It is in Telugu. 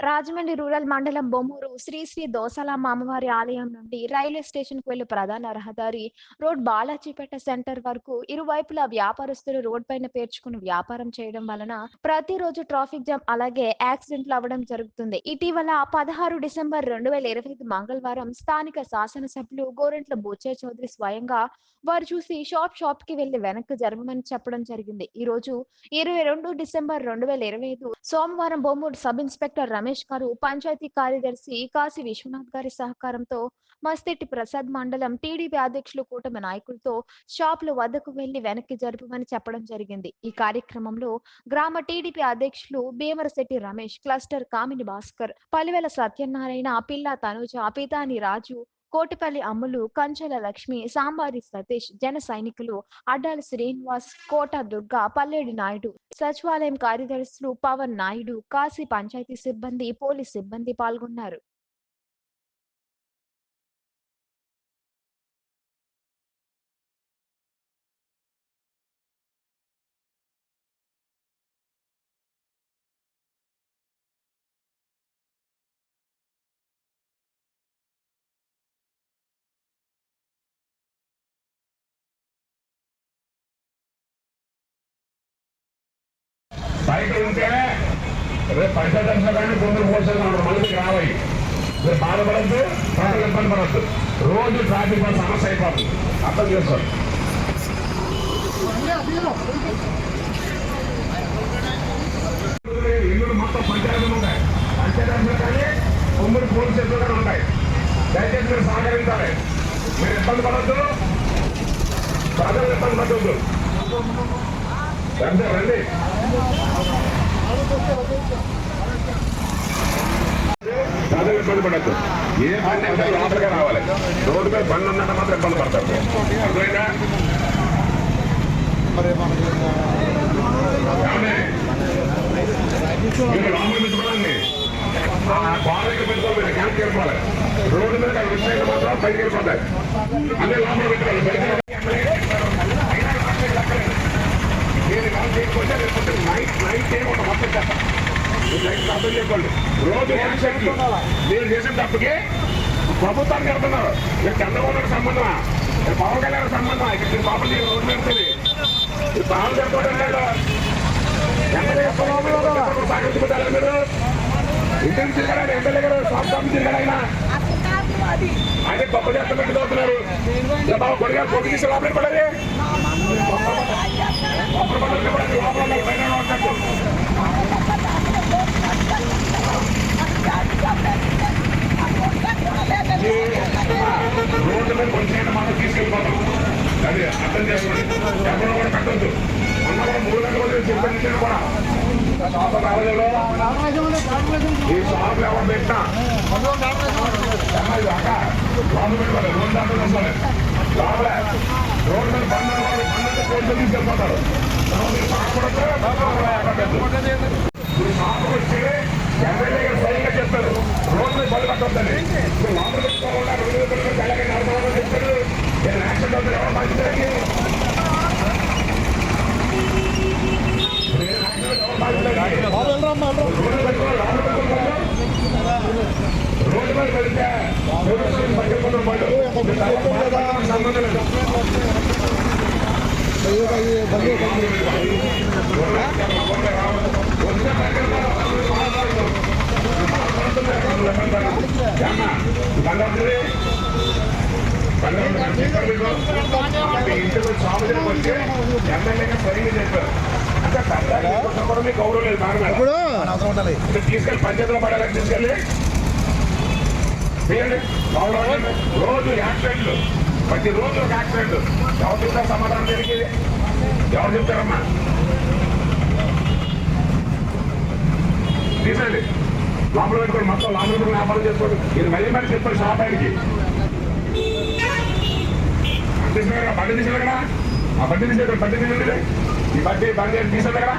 రాజమండ్రి రూరల్ మండలం బొమ్మూరు శ్రీ శ్రీ దోసలమ్మ అమ్మవారి ఆలయం నుండి రైల్వే స్టేషన్ కు వెళ్లే ప్రధాన రహదారి రోడ్ బాలాజీపేట సెంటర్ వరకు ఇరువైపులా వ్యాపారస్తులు రోడ్ పైన పేర్చుకుని వ్యాపారం చేయడం వలన ప్రతిరోజు ట్రాఫిక్ జామ్ అలాగే యాక్సిడెంట్లు అవ్వడం జరుగుతుంది. ఇటీవల 16 డిసెంబర్ 2025 మంగళవారం స్థానిక శాసనసభ్యులు గోరంట్ల బుచ్చయ్య చౌదరి స్వయంగా వారు చూసి షాప్ కి వెళ్లి వెనక్కి జరగమని చెప్పడం జరిగింది. ఈ రోజు 22 డిసెంబర్ 2025 సోమవారం బొమ్మూరు సబ్ ఇన్స్పెక్టర్ రమేష్ గారు పంచాయతీ కార్యదర్శి కాశీ విశ్వనాథ్ గారి సహకారంతో మస్తిటి ప్రసాద్ మండలం టీడీపీ అధ్యక్షులు కూటమి నాయకులతో షాపుల వద్దకు వెళ్లి వెనక్కి జరపమని చెప్పడం జరిగింది. ఈ కార్యక్రమంలో గ్రామ టీడీపీ అధ్యక్షులు భీమరశెట్టి రమేష్, క్లస్టర్ కామిని భాస్కర్, పలివెల సత్యనారాయణ, పిల్లా తనుజ, పితాని రాజు, కోటిపల్లి అమ్ములు, కంచెల లక్ష్మి, సాంబారి సతీష్, జన సైనికులు అడ్డాల శ్రీనివాస్, కోట దుర్గా, పల్లేడి నాయుడు, సచివాలయం కార్యదర్శులు పవన్ నాయుడు, కాశీ పంచాయతీ సిబ్బంది, పోలీస్ సిబ్బంది పాల్గొన్నారు. బయట ఉంటే రేపు పంచదర్శకాన్ని కొందరు పోషలు మనకి రావాలి. మీరు బాధపడద్దు, ప్రజలు ఇబ్బంది పడద్దు. రోజు ట్రాఫిక్ సమస్య అయిపోతుంది. అర్థం చేసుకోండి. ఇల్లు మొత్తం పంచాయతీలు ఉంటాయి. పంచాయతీలు కానీ ఉమ్మడి పోలీస్ స్టేషన్లు కానీ ఉంటాయి. దయచేసి మీరు సహకరించాలి. మీరు ఇబ్బంది పడద్దు, ప్రజలు ఇబ్బంది పడద్దు. రండి రండి. ప్రజలు ఇబ్బంది పడద్దు. ఏ బండి అయితే లోపలిగా రావాలి. రోడ్డు మీద బండి ఉన్నట్టు మాత్రం ఇబ్బంది పడతారు. అర్థమైందా? మీరు లోపలికి పెట్టుకోవాలండి. గోడకి పెట్టుకోవాలి, క్యాంప్కి వెళ్ళిపోవాలి. రోడ్డు మీద విషయాలు మాత్రం బయటకు వెళ్ళిపోతాయి. అదే లోపల పెట్టుకోవాలి. అర్థం చేసుకోండి. రోజు యాక్సిడెంట్లు మీరు చేసిన తప్పుకి ప్రభుత్వానికి వెళ్తున్నారు. మీరు చంద్రబాబుకి సంబంధమా, పవన్ కళ్యాణ్ సంబంధమా? ఇక్కడ పాపం రోడ్డు పెడుతుంది. పాపం చెప్పుకోవడం లేదు. సాగించుకుంటారా మీరు? ఇంటికి తిరగడానికి ఎమ్మెల్యే గారు స్వామి తిరగడైనా అదే గొప్ప చేత పెట్టుకుంటున్నారు. బాబు కొడుగా కొడుకు తీసి లోపలికి పడాలి. రోడ్డు మీద కొంచెం మనం తీసుకెళ్ళిపోతాం. అది అర్థం చేసుకోండి. ఎవరు కూడా కట్టొద్దు. అన్న కూడా 3 గంటల వరకు చెప్పండి. కూడా షాపు రావడంలో ఈ షాపులు ఎవరు పెట్టినా లోపల పెట్టుకోవాలి. రోడ్డు దాంట్లో వస్తుంది. లోపలే రోడ్డు మీద బండ్లు కోర్టు తీసుకెళ్ళిపోతారు. షాపు వచ్చి ఎమ్మెల్యే గారు సరిగ్గా చెప్పారు. రోడ్డు మీద బలు కట్టొద్దని. లోపల పెట్టుకోకుండా చెప్తారు. నేను యాక్సిడెంట్ అవుతుంది. ఎవరు మంచిదానికి రోడ్డు మీద పెడితే సంబంధం లేదు. ఇంటికి సాగులకు వచ్చి ఎమ్మెల్యేగా సరిగ్గా చెప్పారు. అంటే కూడా మీకు గౌరవం లేదు. బాగా తీసుకెళ్ళి పంచాయతీలో పడాలని తీసుకెళ్ళి రోజు యాక్సిడెంట్లు, ప్రతి రోజు ఒక యాక్సిడెంట్. ఎవరు చెప్తారు సమాధానం దీనికి? ఎవరు చెప్తారమ్మా? తీసేయండి. లోపల పెట్టుకోండి. మొత్తం లోపల పెట్టుకుని వ్యాపారం చేసుకోండి. ఇది మళ్ళీ మళ్ళీ చెప్పండి. షాప్ ఆయనకి బండి తీసేది కదా, ఆ బండి తీసేది బండి తీసేది. ఈ బండి తీసేది కదా.